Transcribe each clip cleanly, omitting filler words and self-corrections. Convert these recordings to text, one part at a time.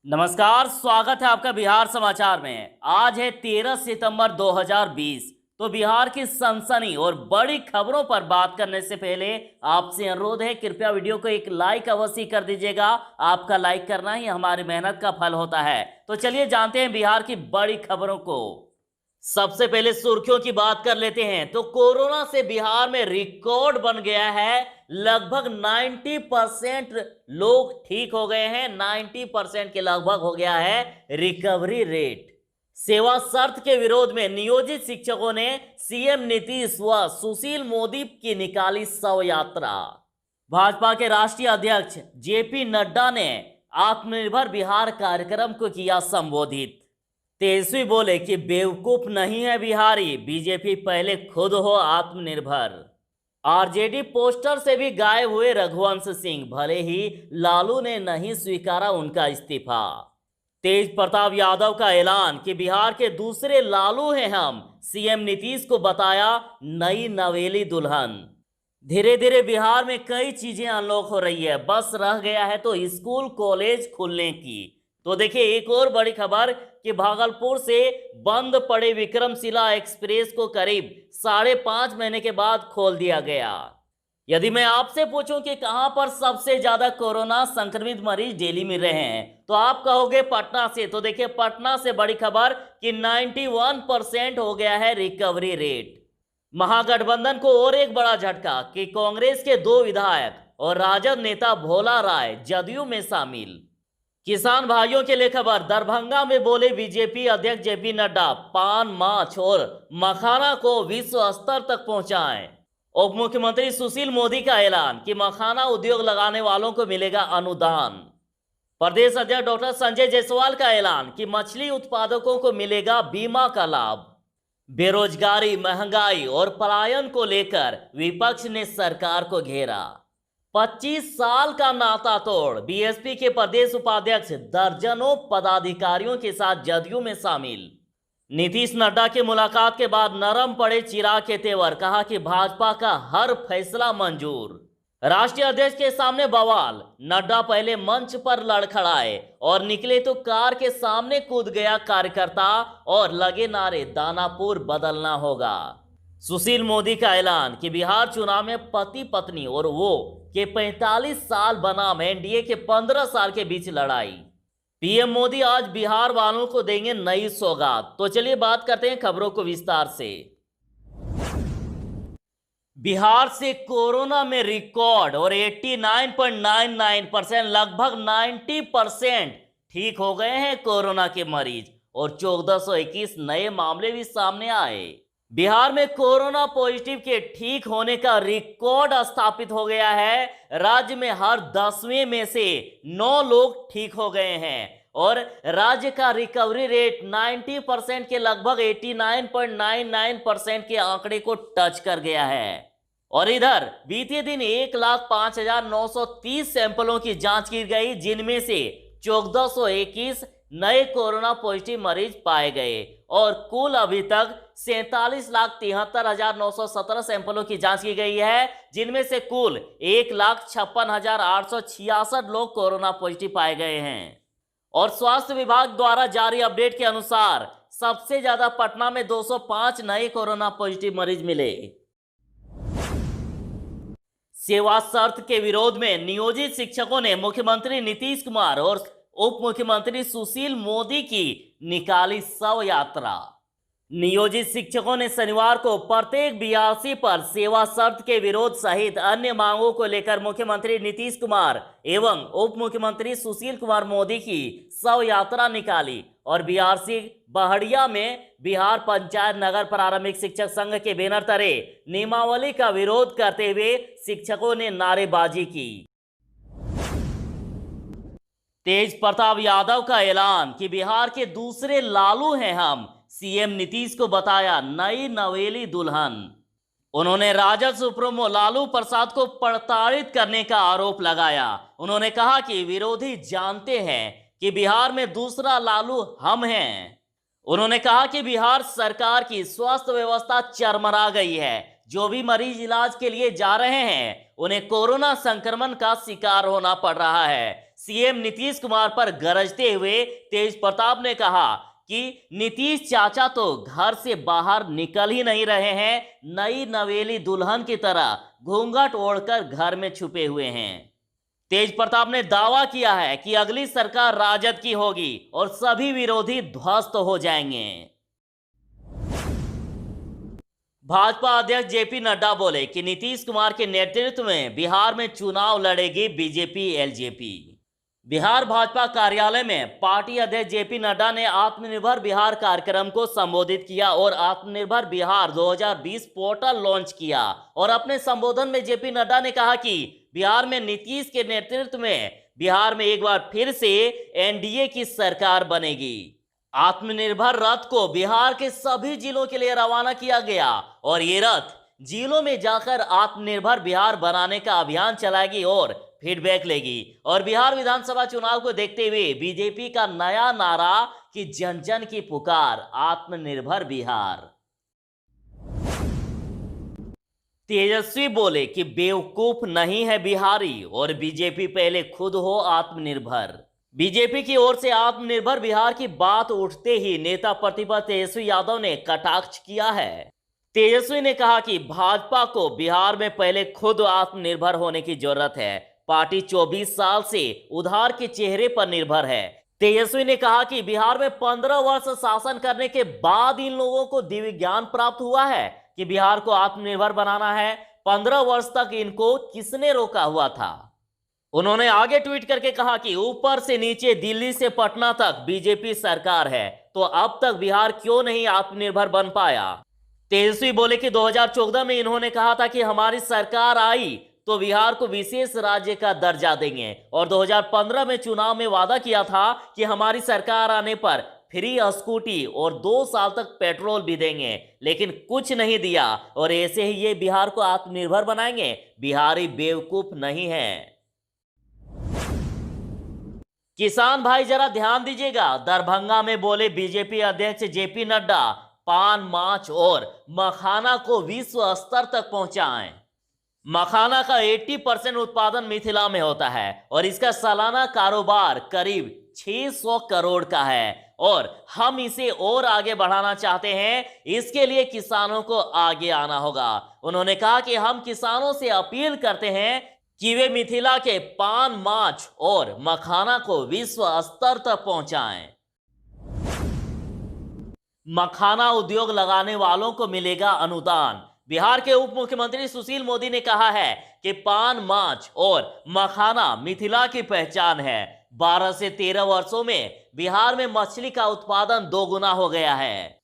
नमस्कार, स्वागत है आपका बिहार समाचार में। आज है 13 सितंबर 2020। तो बिहार की सनसनी और बड़ी खबरों पर बात करने से पहले आपसे अनुरोध है, कृपया वीडियो को एक लाइक अवश्य कर दीजिएगा। आपका लाइक करना ही हमारी मेहनत का फल होता है। तो चलिए जानते हैं बिहार की बड़ी खबरों को। सबसे पहले सुर्खियों की बात कर लेते हैं। तो कोरोना से बिहार में रिकॉर्ड बन गया है। लगभग 90% लोग ठीक हो गए हैं। 90% के लगभग हो गया है रिकवरी रेट। सेवा शर्त के विरोध में नियोजित शिक्षकों ने सीएम नीतीश व सुशील मोदी की निकाली शव यात्रा। भाजपा के राष्ट्रीय अध्यक्ष जेपी नड्डा ने आत्मनिर्भर बिहार कार्यक्रम को किया संबोधित। तेजस्वी बोले कि बेवकूफ नहीं है बिहारी, बीजेपी पहले खुद हो आत्मनिर्भर। आरजेडी पोस्टर से भी गायब हुए रघुवंश सिंह, भले ही लालू ने नहीं स्वीकारा उनका इस्तीफा। तेज प्रताप यादव का ऐलान कि बिहार के दूसरे लालू हैं हम, सीएम नीतीश को बताया नई नवेली दुल्हन। धीरे धीरे बिहार में कई चीजें अनलॉक हो रही है, बस रह गया है तो स्कूल कॉलेज खुलने की। तो देखिए एक और बड़ी खबर कि भागलपुर से बंद पड़े विक्रमशिला एक्सप्रेस को करीब 5.5 महीने के बाद खोल दिया गया। यदि मैं आपसे पूछूं कि कहां पर सबसे ज्यादा कोरोना संक्रमित मरीज डेली मिल रहे हैं, तो आप कहोगे पटना से। तो देखिए पटना से बड़ी खबर कि 91% हो गया है रिकवरी रेट। महागठबंधन को और एक बड़ा झटका कि कांग्रेस के 2 विधायक और राजद नेता भोला राय जदयू में शामिल। किसान भाइयों के लिए खबर, दरभंगा में बोले बीजेपी अध्यक्ष जेपी नड्डा, पान, माछ और मखाना को विश्व स्तर तक पहुंचाएं। उप मुख्यमंत्री सुशील मोदी का ऐलान कि मखाना उद्योग लगाने वालों को मिलेगा अनुदान। प्रदेश अध्यक्ष डॉक्टर संजय जायसवाल का ऐलान कि मछली उत्पादकों को मिलेगा बीमा का लाभ। बेरोजगारी, महंगाई और पलायन को लेकर विपक्ष ने सरकार को घेरा। 25 साल का नाता तोड़, बीएसपी के प्रदेश उपाध्यक्ष दर्जनों पदाधिकारियों के साथ जदयू में शामिल। नीतीश नड्डा की मुलाकात के बाद नरम पड़े चिराग के तेवर, कहा कि भाजपा का हर फैसला मंजूर। राष्ट्रीय अध्यक्ष के सामने बवाल, नड्डा पहले मंच पर लड़खड़ाए और निकले तो कार के सामने कूद गया कार्यकर्ता और लगे नारे दानापुर बदलना होगा। सुशील मोदी का ऐलान कि बिहार चुनाव में पति पत्नी और वो के 45 साल बनाम एनडीए के 15 साल के बीच लड़ाई। पीएम मोदी आज बिहार वालों को देंगे नई सौगात। तो चलिए बात करते हैं खबरों को विस्तार से। बिहार से कोरोना में रिकॉर्ड और 89.99% लगभग 90% ठीक हो गए हैं कोरोना के मरीज और 1421 नए मामले भी सामने आए। बिहार में कोरोना पॉजिटिव के ठीक होने का रिकॉर्ड स्थापित हो गया है। राज्य में हर 10वें में से 9 लोग ठीक हो गए हैं और राज्य का रिकवरी रेट 90% के लगभग 89.99% के आंकड़े को टच कर गया है। और इधर बीते दिन 1,05,930 सैंपलों की जांच की गई, जिनमें से 1421 नए कोरोना पॉजिटिव मरीज पाए गए और कुल अभी तक 47,73,917 सैंपलों की जांच की गई है, जिनमें से कुल 1,56,866 लोग कोरोना पॉजिटिव पाए गए हैं। और स्वास्थ्य विभाग द्वारा जारी अपडेट के अनुसार सबसे ज्यादा पटना में 205 नए कोरोना पॉजिटिव मरीज मिले। सेवा शर्त के विरोध में नियोजित शिक्षकों ने मुख्यमंत्री नीतीश कुमार और उप मुख्यमंत्री सुशील मोदी की निकाली शव यात्रा। नियोजित शिक्षकों ने शनिवार को प्रत्येक बीआरसी पर सेवा शर्त के विरोध सहित अन्य मांगों को लेकर मुख्यमंत्री नीतीश कुमार एवं उप मुख्यमंत्री सुशील कुमार मोदी की शव यात्रा निकाली और बीआरसी बहड़िया में बिहार पंचायत नगर प्रारंभिक शिक्षक संघ के बैनर तले नियमावली का विरोध करते हुए शिक्षकों ने नारेबाजी की। तेज प्रताप यादव का ऐलान कि बिहार के दूसरे लालू हैं हम, सीएम नीतीश को बताया नई नवेली दुल्हन। उन्होंने राजद सुप्रीमो लालू प्रसाद को प्रताड़ित करने का आरोप लगाया। उन्होंने कहा कि विरोधी जानते हैं कि बिहार में दूसरा लालू हम हैं। उन्होंने कहा कि बिहार सरकार की स्वास्थ्य व्यवस्था चरमरा गई है। जो भी मरीज इलाज के लिए जा रहे हैं उन्हें कोरोना संक्रमण का शिकार होना पड़ रहा है। सीएम नीतीश कुमार पर गरजते हुए तेज प्रताप ने कहा कि नीतीश चाचा तो घर से बाहर निकल ही नहीं रहे हैं, नई नवेली दुल्हन की तरह घूंघट ओढ़कर घर में छुपे हुए हैं। तेज प्रताप ने दावा किया है कि अगली सरकार राजद की होगी और सभी विरोधी ध्वस्त हो जाएंगे। भाजपा अध्यक्ष जेपी नड्डा बोले कि नीतीश कुमार के नेतृत्व में बिहार में चुनाव लड़ेगी बीजेपी एलजेपी। बिहार भाजपा कार्यालय में पार्टी अध्यक्ष जेपी नड्डा ने आत्मनिर्भर बिहार कार्यक्रम को संबोधित किया और आत्मनिर्भर बिहार 2020 पोर्टल लॉन्च किया। और अपने संबोधन में जेपी नड्डा ने कहा कि बिहार में नीतीश के नेतृत्व में बिहार में एक बार फिर से एनडीए की सरकार बनेगी। आत्मनिर्भर रथ को बिहार के सभी जिलों के लिए रवाना किया गया और ये रथ जिलों में जाकर आत्मनिर्भर बिहार बनाने का अभियान चलाएगी और फीडबैक लेगी। और बिहार विधानसभा चुनाव को देखते हुए बीजेपी का नया नारा कि जन जन की पुकार, आत्मनिर्भर बिहार। तेजस्वी बोले कि बेवकूफ नहीं है बिहारी और बीजेपी पहले खुद हो आत्मनिर्भर। बीजेपी की ओर से आत्मनिर्भर बिहार की बात उठते ही नेता प्रतिपक्ष तेजस्वी यादव ने कटाक्ष किया है। तेजस्वी ने कहा कि भाजपा को बिहार में पहले खुद आत्मनिर्भर होने की जरूरत है। पार्टी 24 साल से उधार के चेहरे पर निर्भर है। तेजस्वी ने कहा कि बिहार में 15 वर्ष शासन करने के बाद इन लोगों को दिव्य ज्ञान प्राप्त हुआ है कि बिहार को आत्मनिर्भर बनाना है। 15 वर्ष तक इनको किसने रोका हुआ था? उन्होंने आगे ट्वीट करके कहा कि ऊपर से नीचे, दिल्ली से पटना तक बीजेपी सरकार है, तो अब तक बिहार क्यों नहीं आत्मनिर्भर बन पाया? तेजस्वी बोले कि 2014 में इन्होंने कहा था कि हमारी सरकार आई तो बिहार को विशेष राज्य का दर्जा देंगे और 2015 में चुनाव में वादा किया था कि हमारी सरकार आने पर फ्री स्कूटी और 2 साल तक पेट्रोल भी देंगे, लेकिन कुछ नहीं दिया और ऐसे ही ये बिहार को आत्मनिर्भर बनाएंगे। बिहारी बेवकूफ नहीं है। किसान भाई जरा ध्यान दीजिएगा, दरभंगा में बोले बीजेपी अध्यक्ष जेपी नड्डा, पान, माछ और मखाना को विश्व स्तर तक पहुंचाएं। मखाना का 80% उत्पादन मिथिला में होता है और इसका सालाना कारोबार करीब 600 करोड़ का है और हम इसे और आगे बढ़ाना चाहते हैं। इसके लिए किसानों को आगे आना होगा। उन्होंने कहा कि हम किसानों से अपील करते हैं कि वे मिथिला के पान, माछ और मखाना को विश्व स्तर तक पहुंचाएं। मखाना उद्योग लगाने वालों को मिलेगा अनुदान। बिहार के उप मुख्यमंत्री सुशील मोदी ने कहा है कि पान, माछ और मखाना मिथिला की पहचान है। 12 से 13 वर्षों में बिहार में मछली का उत्पादन 2 गुना हो गया है।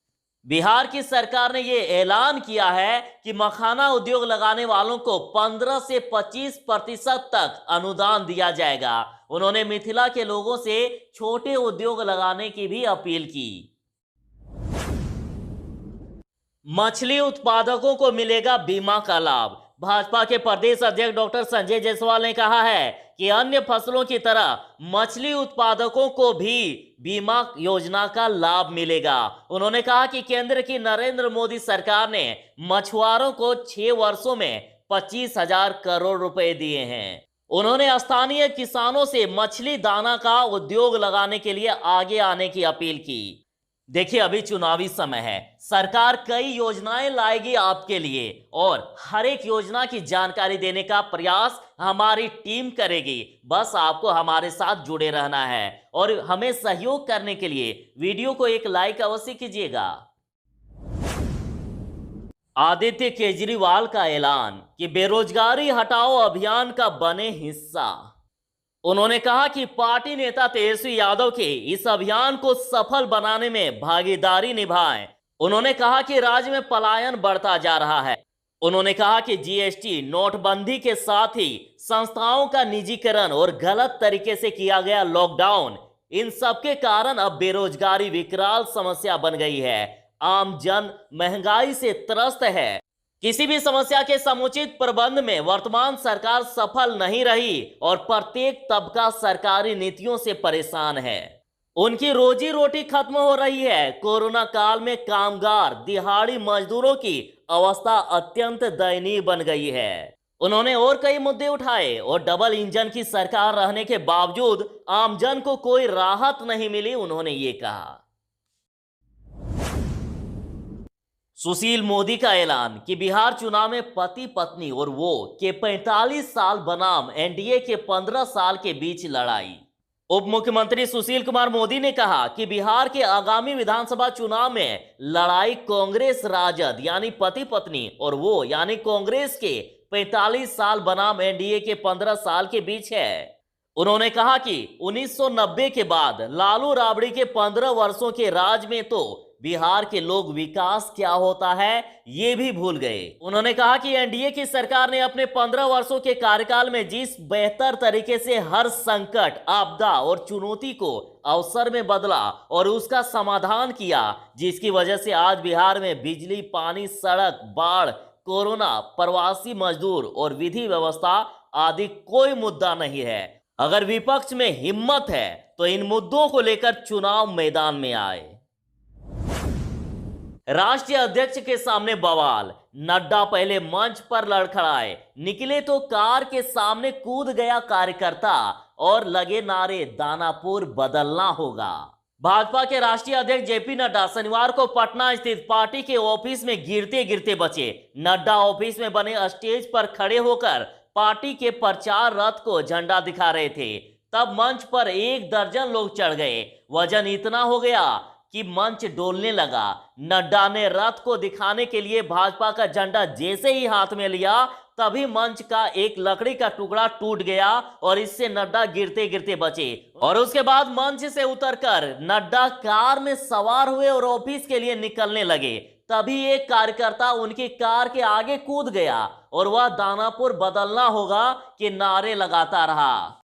बिहार की सरकार ने यह ऐलान किया है कि मखाना उद्योग लगाने वालों को 15 से 25% तक अनुदान दिया जाएगा। उन्होंने मिथिला के लोगों से छोटे उद्योग लगाने की भी अपील की। मछली उत्पादकों को मिलेगा बीमा का लाभ। भाजपा के प्रदेश अध्यक्ष डॉक्टर संजय जायसवाल ने कहा है कि अन्य फसलों की तरह मछली उत्पादकों को भी बीमा योजना का लाभ मिलेगा। उन्होंने कहा कि केंद्र की नरेंद्र मोदी सरकार ने मछुआरों को 6 वर्षों में 25,000 करोड़ रुपए दिए हैं। उन्होंने स्थानीय किसानों से मछली दाना का उद्योग लगाने के लिए आगे आने की अपील की। देखिए, अभी चुनावी समय है, सरकार कई योजनाएं लाएगी आपके लिए और हर एक योजना की जानकारी देने का प्रयास हमारी टीम करेगी। बस आपको हमारे साथ जुड़े रहना है और हमें सहयोग करने के लिए वीडियो को एक लाइक अवश्य कीजिएगा। आदित्य केजरीवाल का ऐलान कि बेरोजगारी हटाओ अभियान का बने हिस्सा। उन्होंने कहा कि पार्टी नेता तेजस्वी यादव के इस अभियान को सफल बनाने में भागीदारी निभाएं। उन्होंने कहा कि राज्य में पलायन बढ़ता जा रहा है। उन्होंने कहा कि जीएसटी, नोटबंदी के साथ ही संस्थाओं का निजीकरण और गलत तरीके से किया गया लॉकडाउन, इन सब के कारण अब बेरोजगारी विकराल समस्या बन गई है। आम जन महंगाई से त्रस्त है। किसी भी समस्या के समुचित प्रबंध में वर्तमान सरकार सफल नहीं रही और प्रत्येक तबका सरकारी नीतियों से परेशान है। उनकी रोजी रोटी खत्म हो रही है। कोरोना काल में कामगार, दिहाड़ी मजदूरों की अवस्था अत्यंत दयनीय बन गई है। उन्होंने और कई मुद्दे उठाए और डबल इंजन की सरकार रहने के बावजूद आमजन को कोई राहत नहीं मिली। उन्होंने ये कहा। सुशील मोदी का ऐलान कि बिहार चुनाव में पति पत्नी और वो के 45 साल बनाम एनडीए के 15 साल के बीच लड़ाई। उप मुख्यमंत्री सुशील कुमार मोदी ने कहा कि बिहार के आगामी विधानसभा चुनाव में लड़ाई कांग्रेस राजद यानी पति पत्नी और वो यानी कांग्रेस के 45 साल बनाम एनडीए के 15 साल के बीच है। उन्होंने कहा कि 1990 के बाद लालू राबड़ी के 15 वर्षों के राज में तो बिहार के लोग विकास क्या होता है ये भी भूल गए। उन्होंने कहा कि एनडीए की सरकार ने अपने 15 वर्षों के कार्यकाल में जिस बेहतर तरीके से हर संकट, आपदा और चुनौती को अवसर में बदला और उसका समाधान किया, जिसकी वजह से आज बिहार में बिजली, पानी, सड़क, बाढ़, कोरोना, प्रवासी मजदूर और विधि व्यवस्था आदि कोई मुद्दा नहीं है। अगर विपक्ष में हिम्मत है तो इन मुद्दों को लेकर चुनाव मैदान में आए। राष्ट्रीय अध्यक्ष के सामने बवाल। नड्डा पहले मंच पर लड़खड़ाए, निकले तो कार के सामने कूद गया कार्यकर्ता और लगे नारे, दानापुर बदलना होगा। भाजपा के राष्ट्रीय अध्यक्ष जेपी नड्डा शनिवार को पटना स्थित पार्टी के ऑफिस में गिरते गिरते बचे। नड्डा ऑफिस में बने स्टेज पर खड़े होकर पार्टी के प्रचार रथ को झंडा दिखा रहे थे। तब मंच पर 1 दर्जन लोग चढ़ गए। वजन इतना हो गया कि मंच डोलने लगा। नड्डा ने रथ को दिखाने के लिए भाजपा का झंडा जैसे ही हाथ में लिया तभी मंच का एक लकड़ी का टुकड़ा टूट गया और इससे नड्डा गिरते गिरते बचे। और उसके बाद मंच से उतरकर नड्डा कार में सवार हुए और ऑफिस के लिए निकलने लगे। तभी एक कार्यकर्ता उनकी कार के आगे कूद गया और वह दानापुर बदलना होगा के नारे लगाता रहा।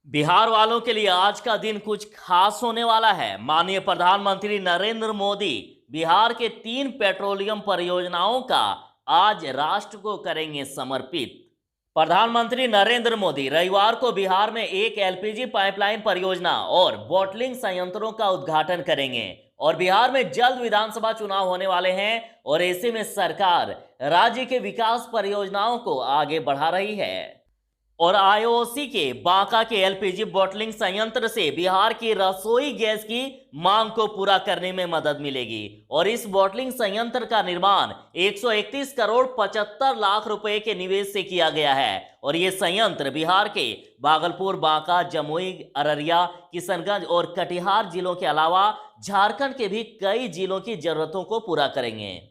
बिहार वालों के लिए आज का दिन कुछ खास होने वाला है। माननीय प्रधानमंत्री नरेंद्र मोदी बिहार के 3 पेट्रोलियम परियोजनाओं का आज राष्ट्र को करेंगे समर्पित। प्रधानमंत्री नरेंद्र मोदी रविवार को बिहार में एक एलपीजी पाइपलाइन परियोजना और बॉटलिंग संयंत्रों का उद्घाटन करेंगे। और बिहार में जल्द विधानसभा चुनाव होने वाले हैं और ऐसे में सरकार राज्य के विकास परियोजनाओं को आगे बढ़ा रही है। और आईओसी के बांका के एलपीजी बॉटलिंग संयंत्र से बिहार की रसोई गैस की मांग को पूरा करने में मदद मिलेगी। और इस बॉटलिंग संयंत्र का निर्माण 131 करोड़ 75 लाख रुपए के निवेश से किया गया है। और ये संयंत्र बिहार के भागलपुर, बांका, जमुई, अररिया, किशनगंज और कटिहार जिलों के अलावा झारखंड के भी कई जिलों की जरूरतों को पूरा करेंगे।